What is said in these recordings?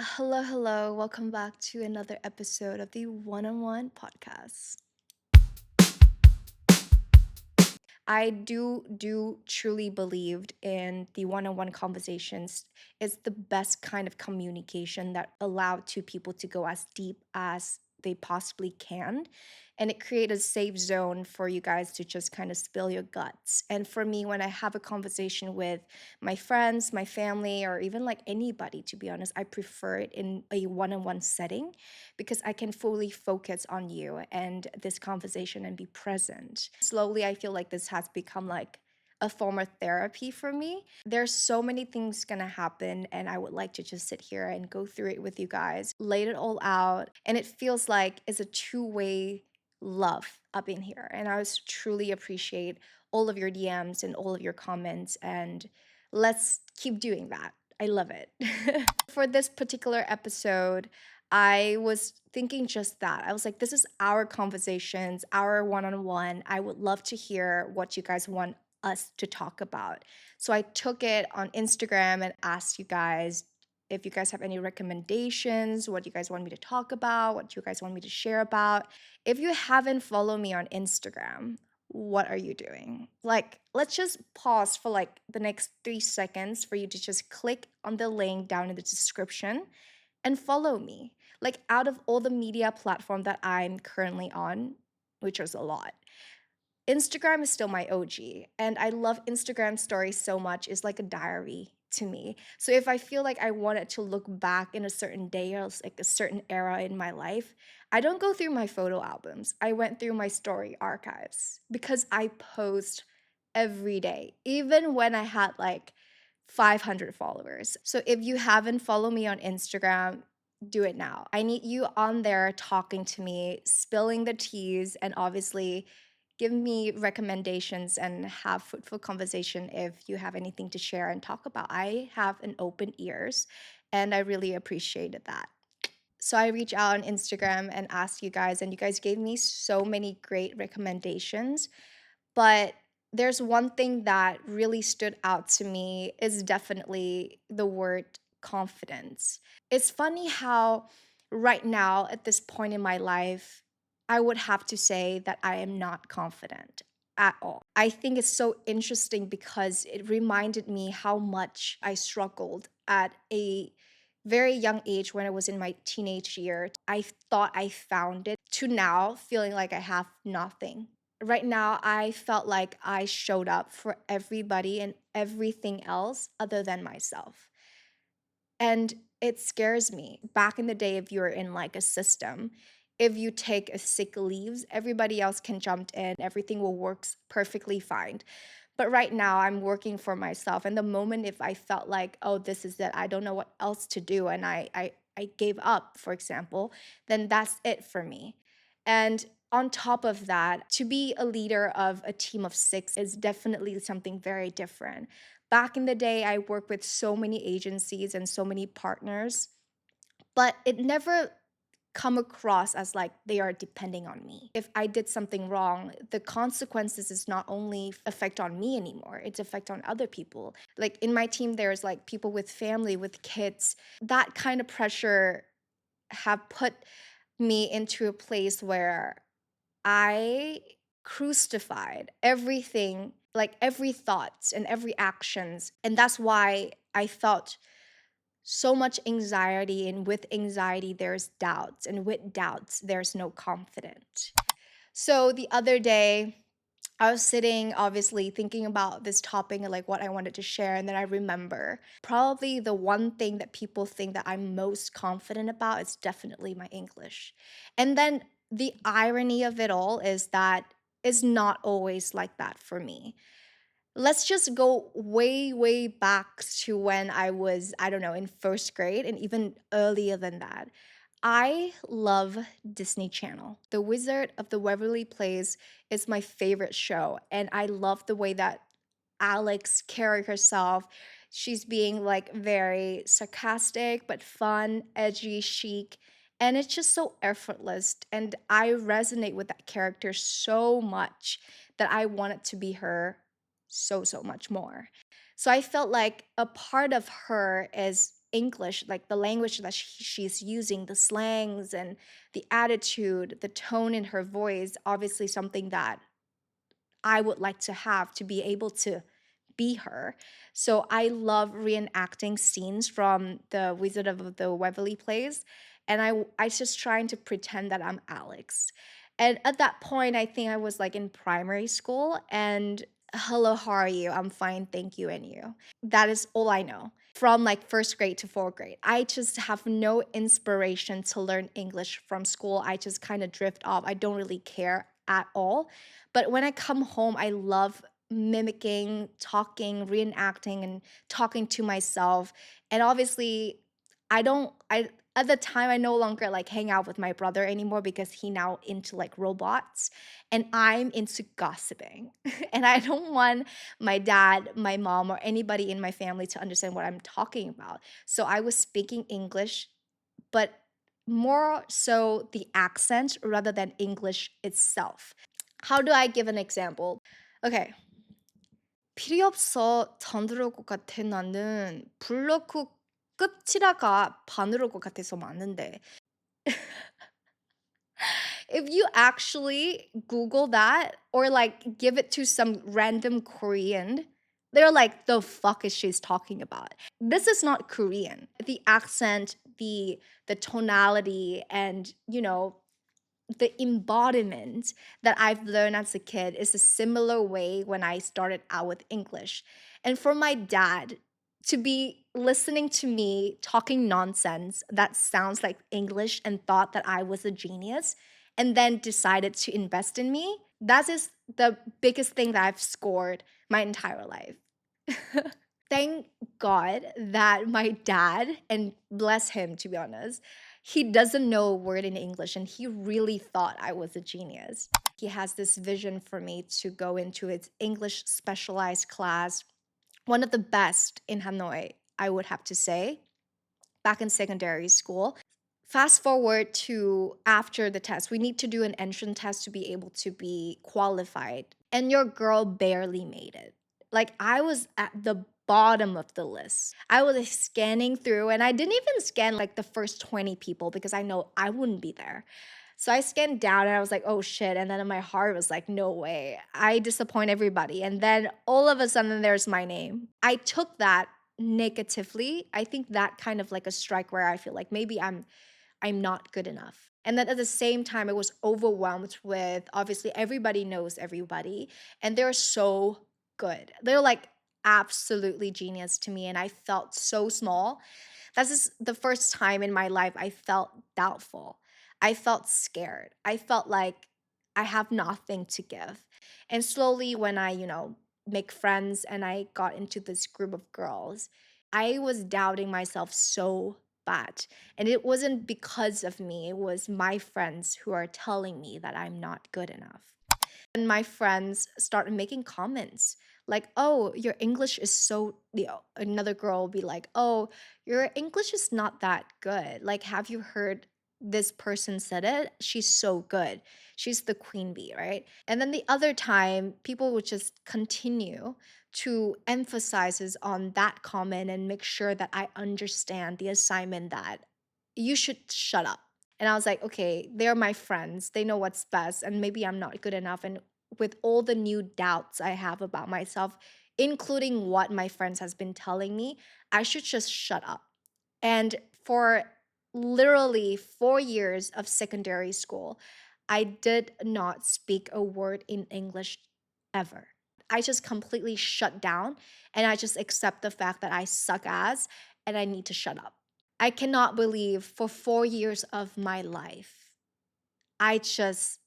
Hello, hello. Welcome back to another episode of the One on One podcast. I do truly believed in the one-on-one conversations is the best kind of communication that allow two people to go as deep as they possibly can, and it create a safe zone for you guys to just kind of spill your guts. And for me, when I have a conversation with my friends, my family, or even like anybody, to be honest, I prefer it in a one-on-one setting because I can fully focus on you and this conversation and be present. Slowly, I feel like this has become like a form of therapy for me. There's so many things gonna happen, and I would like to just sit here and go through it with you guys, lay it all out. And it feels like it's a two-way love up in here. And I was truly appreciate all of your DMs and all of your comments. And let's keep doing that. I love it. For this particular episode, I was thinking just that. I was like, this is our conversations, our one on one. I would love to hear what you guys want us to talk about. So I took it on Instagram and asked you guys if you guys have any recommendations, what you guys want me to talk about, what you guys want me to share about. If you haven't followed me on Instagram, what are you doing? Like, let's just pause for like the next 3 seconds for you to just click on the link down in the description and follow me. Like, out of all the media platform that I'm currently on, which is a lot, Instagram is still my OG, and I love Instagram stories so much. It's like a diary to me. So if I feel like I wanted to look back in a certain day or like a certain era in my life, I don't go through my photo albums. I went through my story archives because I post every day, even when I had like 500 followers. So if you haven't followed me on Instagram, do it now. I need you on there talking to me, spilling the teas, and obviously give me recommendations and have fruitful conversation if you have anything to share and talk about. I have an open ears and I really appreciated that. So I reached out on Instagram and asked you guys, and you guys gave me so many great recommendations. But there's one thing that really stood out to me is definitely the word confidence. It's funny how right now at this point in my life, I would have to say that I am not confident at all. I think it's so interesting because it reminded me how much I struggled at a very young age when I was in my teenage year. I thought I found it to now feeling like I have nothing. Right now, I felt like I showed up for everybody and everything else other than myself. And it scares me. Back in the day, if you're in like a system, if you take a sick leaves, everybody else can jump in, everything will work perfectly fine. But right now, I'm working for myself. And the moment if I felt like, oh, this is it, I don't know what else to do, and I gave up, for example, then that's it for me. And on top of that, to be a leader of a team of six is definitely something very different. Back in the day, I worked with so many agencies and so many partners, but it never come across as like they are depending on me. If I did something wrong, the consequences is not only affect on me anymore, it's affect on other people. Like in my team, there's like people with family, with kids. That kind of pressure have put me into a place where I crucified everything, like every thoughts and every actions. And that's why I felt so much anxiety. And with anxiety, there's doubts. And with doubts, there's no confidence. So the other day, I was sitting, obviously, thinking about this topic and like what I wanted to share. And then I remember probably the one thing that people think that I'm most confident about is definitely my English. And then the irony of it all is that it's not always like that for me. Let's just go way, way back to when I was, I don't know, in first grade and even earlier than that. I love Disney Channel. The Wizard of the Waverly Place is my favorite show, and I love the way that Alex carried herself. She's being like very sarcastic but fun, edgy, chic, and it's just so effortless. And I resonate with that character so much that I wanted to be her so much more. So I felt like a part of her is English, like the language that she's using, the slangs and the attitude, the tone in her voice, obviously something that I would like to have to be able to be her. So I love reenacting scenes from the Wizard of the Waverly Place, and I just trying to pretend that I'm Alex. And at that point, I think I was like in primary school, and hello, how are you? I'm fine, thank you, and you. That is all I know from like first grade to fourth grade. I just have no inspiration to learn English from school. I just kind of drift off. I don't really care at all. But when I come home, I love mimicking, talking, reenacting, and talking to myself. And obviously, I at the time I no longer like hang out with my brother anymore because he now into like robots and I'm into gossiping. And I don't want my dad, my mom, or anybody in my family to understand what I'm talking about. So I was speaking English, but more so the accent rather than English itself. How do I give an example? Okay. 필요 없어. 더 들어올 것 같아. 나는 불 넣고 끝이라가 반으로 올 것 같아서 많은데. If you actually Google that or like give it to some random Korean, they're like, the fuck is she's talking about? This is not Korean. The accent, the tonality, and the embodiment that I've learned as a kid is a similar way when I started out with English. And for my dad to be listening to me talking nonsense that sounds like English and thought that I was a genius and then decided to invest in me, that is the biggest thing that I've scored my entire life. Thank God that my dad, and bless him to be honest, he doesn't know a word in English and he really thought I was a genius. He has this vision for me to go into its English specialized class, one of the best in Hanoi, I would have to say, back in secondary school. Fast forward to after the test, we need to do an entrance test to be able to be qualified. And your girl barely made it. Like I was at the bottom of the list. I was like, scanning through and I didn't even scan like the first 20 people because I know I wouldn't be there. So I scanned down and I was like, oh shit. And then in my heart was like, no way. I disappoint everybody. And then all of a sudden there's my name. I took that negatively. I think that kind of like a strike where I feel like maybe I'm not good enough. And then at the same time, I was overwhelmed with obviously everybody knows everybody, and they're so good. They're like absolutely genius to me, and I felt so small. This is the first time in my life I felt doubtful. I felt scared. I felt like I have nothing to give. And slowly, when I, make friends and I got into this group of girls, I was doubting myself so bad. And it wasn't because of me, it was my friends who are telling me that I'm not good enough. And my friends started making comments like, oh, your English is so, another girl will be like, oh, your English is not that good. Like, have you heard this person said it? She's so good. She's the queen bee, right? And then the other time, people would just continue to emphasizes on that comment and make sure that I understand the assignment that you should shut up. And I was like, okay, they're my friends. They know what's best. And maybe I'm not good enough. And with all the new doubts I have about myself, including what my friends has been telling me, I should just shut up. And for literally 4 years of secondary school, I did not speak a word in English ever. I just completely shut down and I just accept the fact that I suck ass and I need to shut up. I cannot believe for 4 years of my life, I just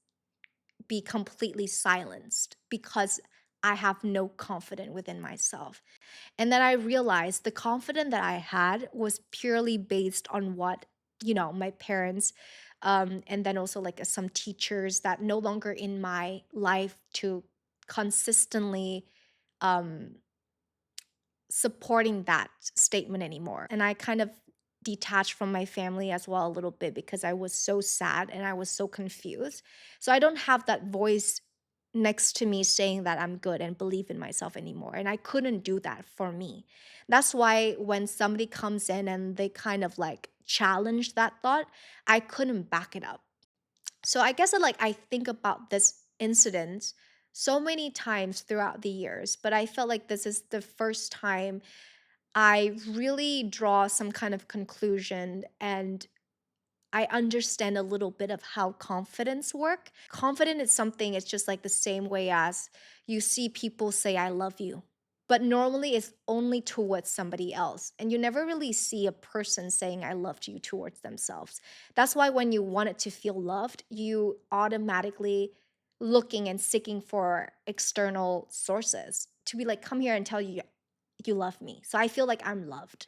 be completely silenced because I have no confidence within myself. And then I realized the confidence that I had was purely based on what, my parents, and then also like some teachers that no longer in my life to consistently um, supporting that statement anymore. And I kind of detached from my family as well a little bit because I was so sad and I was so confused. So I don't have that voice next to me saying that I'm good and believe in myself anymore. And I couldn't do that for me. That's why when somebody comes in and they kind of like challenge that thought, I couldn't back it up. So I guess I think about this incident so many times throughout the years, but I felt like this is the first time I really draw some kind of conclusion and I understand a little bit of how confidence work. Confident is something, it's just like the same way as you see people say I love you. But normally it's only towards somebody else. And you never really see a person saying I loved you towards themselves. That's why when you want it to feel loved, you automatically looking and seeking for external sources to be like, come here and tell you you love me. So I feel like I'm loved.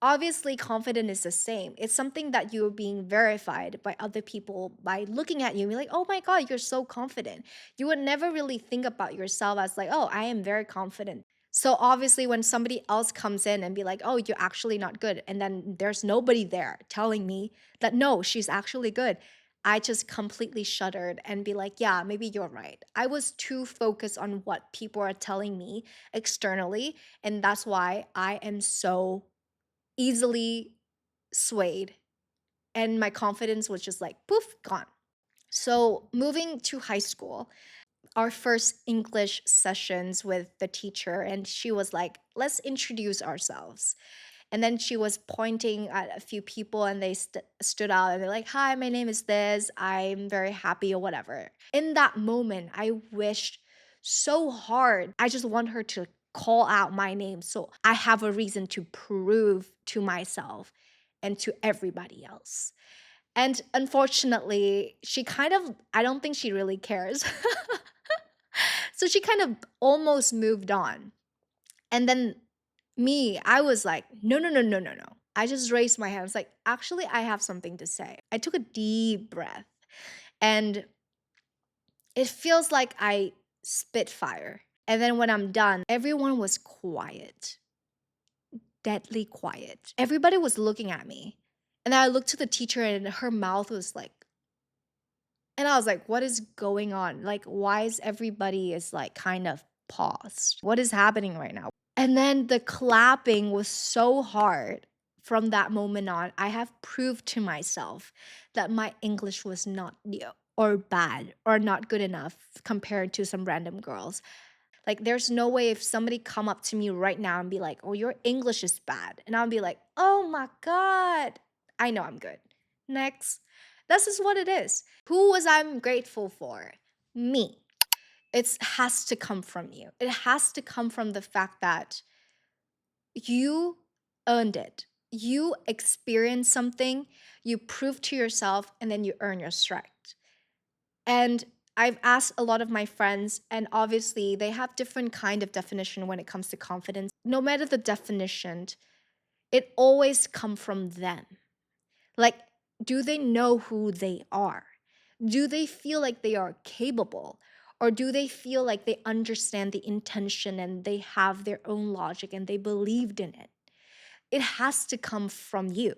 Obviously, confident is the same. It's something that you're being verified by other people by looking at you and be like, oh my God, you're so confident. You would never really think about yourself as like, oh, I am very confident. So obviously, when somebody else comes in and be like, oh, you're actually not good, and then there's nobody there telling me that no, she's actually good, I just completely shuddered and be like, yeah, maybe you're right. I was too focused on what people are telling me externally, and that's why I am so easily swayed and my confidence was just like poof gone. So moving to high school, our first English sessions with the teacher, and she was like, let's introduce ourselves. And then she was pointing at a few people and they stood out and they're like, hi, my name is this, I'm very happy or whatever. In that moment I wished so hard, I just want her to call out my name so I have a reason to prove to myself and to everybody else. And unfortunately, she kind of, I don't think she really cares. So she kind of almost moved on. And then me, I was like, no, no, no, no, no, no. I just raised my hand. I was like, actually, I have something to say. I took a deep breath and it feels like I spit fire. And then when I'm done, everyone was quiet, deadly quiet. Everybody was looking at me. And I looked to the teacher and her mouth was like, and I was like, what is going on? Like, why is everybody is like kind of paused? What is happening right now? And then the clapping was so hard. From that moment on, I have proved to myself that my English was not or bad or not good enough compared to some random girls. Like there's no way if somebody come up to me right now and be like, "Oh, your English is bad." And I'll be like, "Oh my god. I know I'm good." Next. This is what it is. Who was I'm grateful for? Me. It has to come from you. It has to come from the fact that you earned it. You experienced something, you proved to yourself, and then you earn your stripes. And I've asked a lot of my friends, and obviously they have different kind of definition when it comes to confidence. No matter the definition, it always come from them. Like, do they know who they are? Do they feel like they are capable? Or do they feel like they understand the intention and they have their own logic and they believed in it? It has to come from you.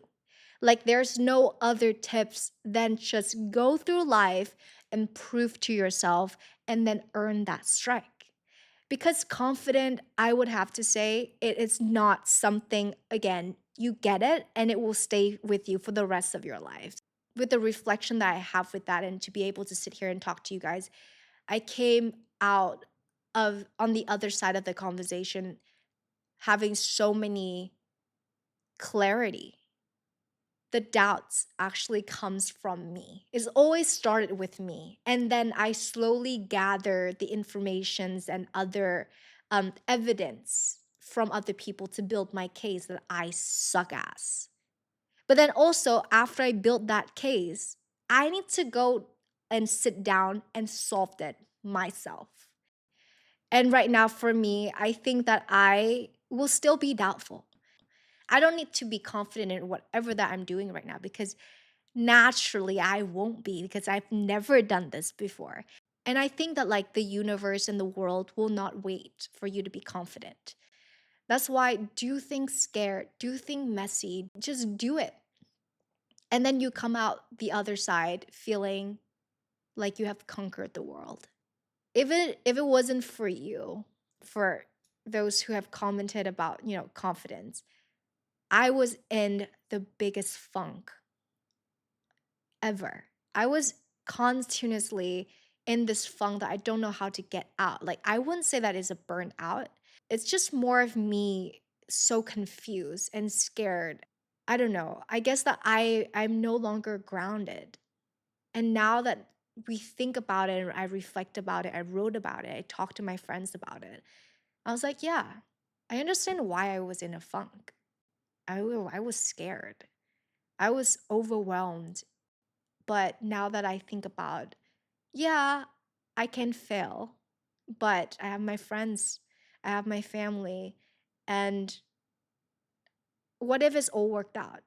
Like, there's no other tips than just go through life and prove to yourself and then earn that strike. Because confident, I would have to say, it is not something, again, you get it and it will stay with you for the rest of your life. With the reflection that I have with that, and to be able to sit here and talk to you guys, I came out of on the other side of the conversation having so many clarity. The doubts actually comes from me. It's always started with me. And then I slowly gather the informations and other evidence from other people to build my case that I suck ass. But then also, after I build that case, I need to go and sit down and solve that myself. And right now, for me, I think that I will still be doubtful. I don't need to be confident in whatever that I'm doing right now because naturally I won't be because I've never done this before. And I think that like the universe and the world will not wait for you to be confident. That's why do things scared, do things messy, just do it. And then you come out the other side feeling like you have conquered the world. If it wasn't for you, for those who have commented about, confidence, I was in the biggest funk ever. I was continuously in this funk that I don't know how to get out. Like, I wouldn't say that is a burnout. It's just more of me so confused and scared. I don't know. I guess that I'm no longer grounded. And now that we think about it and I reflect about it, I wrote about it, I talked to my friends about it. I was like, yeah, I understand why I was in a funk. I was scared. I was overwhelmed. But now that I think about, yeah, I can fail, but I have my friends, I have my family, and what if it's all worked out?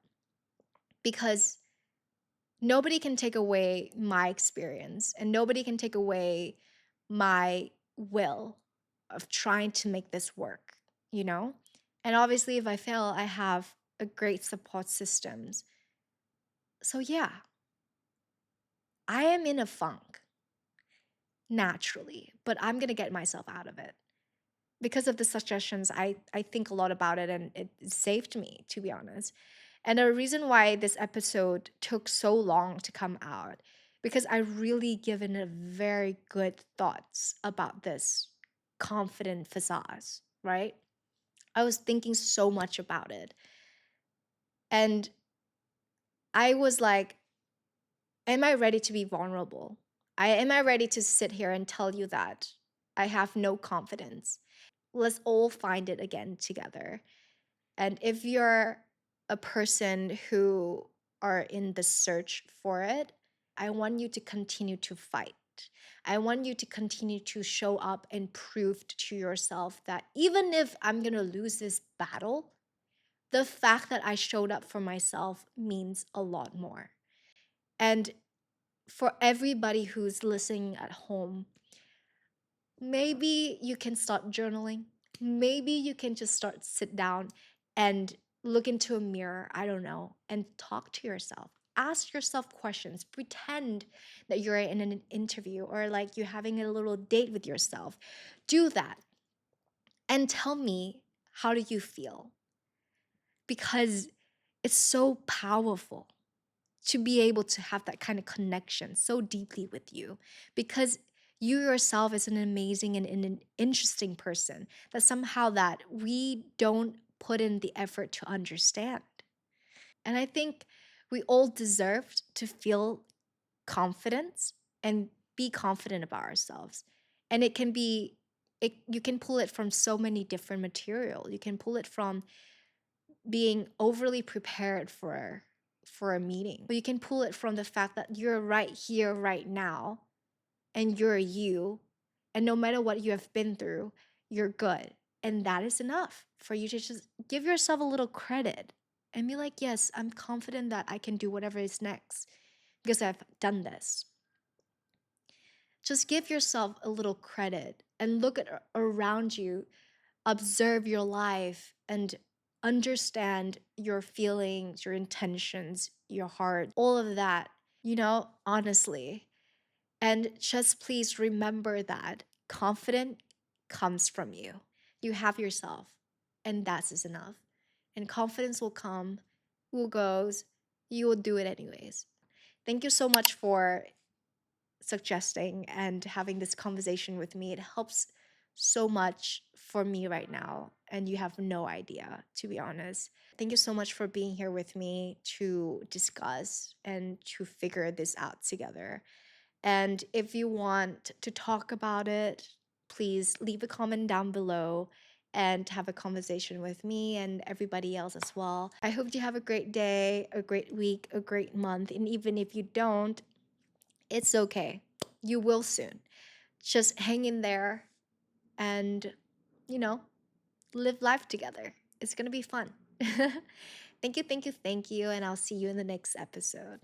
Because nobody can take away my experience and nobody can take away my will of trying to make this work, you know? And obviously, if I fail, I have a great support systems. So, yeah, I am in a funk naturally, but I'm going to get myself out of it. Because of the suggestions, I think a lot about it and it saved me, to be honest. And the reason why this episode took so long to come out, because I really given it very good thoughts about this confident facade, right? I was thinking so much about it. And I was like, am I ready to be vulnerable? Am I ready to sit here and tell you that I have no confidence? Let's all find it again together. And if you're a person who are in the search for it, I want you to continue to fight. I want you to continue to show up and prove to yourself that even if I'm going to lose this battle, the fact that I showed up for myself means a lot more. And for everybody who's listening at home, maybe you can start journaling. Maybe you can just start sit down and look into a mirror, I don't know, and talk to yourself. Ask yourself questions. Pretend that you're in an interview or like you're having a little date with yourself. Do that and tell me, how do you feel? Because it's so powerful to be able to have that kind of connection so deeply with you, because you yourself is an amazing and an interesting person that somehow that we don't put in the effort to understand. And I think we all deserve to feel confidence and be confident about ourselves. And it can be you can pull it from so many different material. You can pull it from being overly prepared for a meeting. But you can pull it from the fact that you're right here right now and you're you, and no matter what you have been through, you're good. And that is enough for you to just give yourself a little credit and be like, yes, I'm confident that I can do whatever is next because I've done this. Just give yourself a little credit and look at around you, observe your life, and understand your feelings, your intentions, your heart, all of that, honestly. And just please remember that confidence comes from you. You have yourself, and that is enough. And confidence will come, will goes, you will do it anyways. Thank you so much for suggesting and having this conversation with me. It helps so much for me right now, and you have no idea, to be honest. Thank you so much for being here with me to discuss and to figure this out together. And if you want to talk about it, please leave a comment down below and have a conversation with me and everybody else as well. I hope you have a great day, a great week, a great month. And even if you don't, it's okay. You will soon. Just hang in there and, you know, live life together. It's going to be fun. Thank you, thank you, thank you. And I'll see you in the next episode.